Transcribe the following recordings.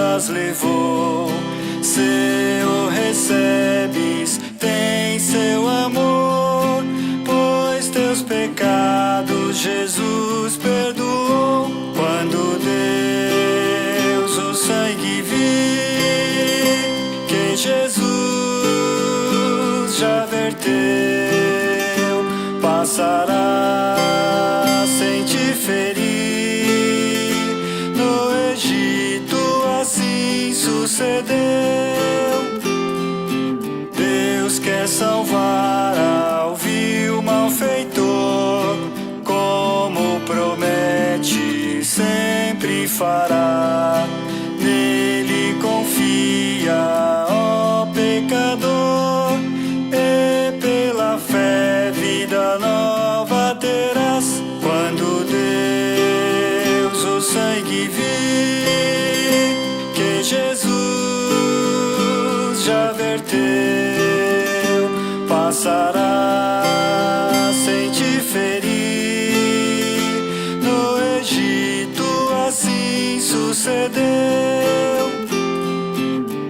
trevas levou. Senhor, recebes, tem seu amor, pois teus pecados Jesus perdoou. Quando Deus o sangue vir, que Jesus já verteu, passará sem te ferir. No Egito assim sucedeu. Deus quer salvar ao vil malfeitor, como promete, sempre fará. Nele confia, ó pecador, e pela fé vida nova terás. Quando Deus o sangue vir, que Jesus já verteu, passará sem te ferir. No Egito assim sucedeu.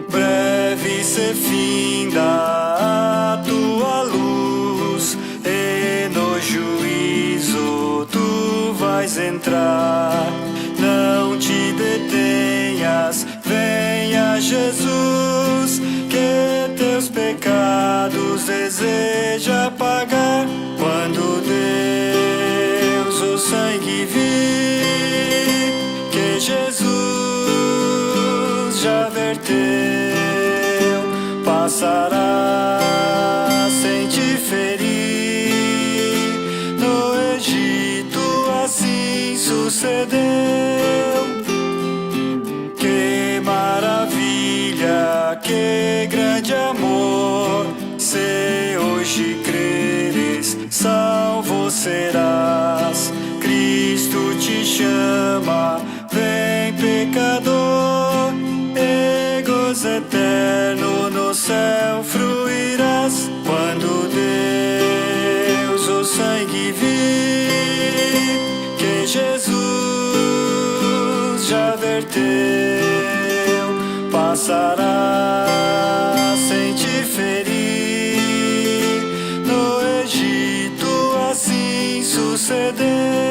Breve se finda a tua luz, e no juízo tu vais entrar. Não te detenhas, venha Jesus, que teus pecados deseja pagar. Quando Deus o sangue vir, que Jesus já verteu, passará sem te ferir. No Egito assim sucedeu. Que maravilha, que grande amor, se hoje creres, salvo serás. Cristo te chama, vem pecador, e gozo eterno no céu fruirás. Quando Deus o sangue vir, que Jesus já verteu, passará sem te ferir. No Egito assim sucedeu.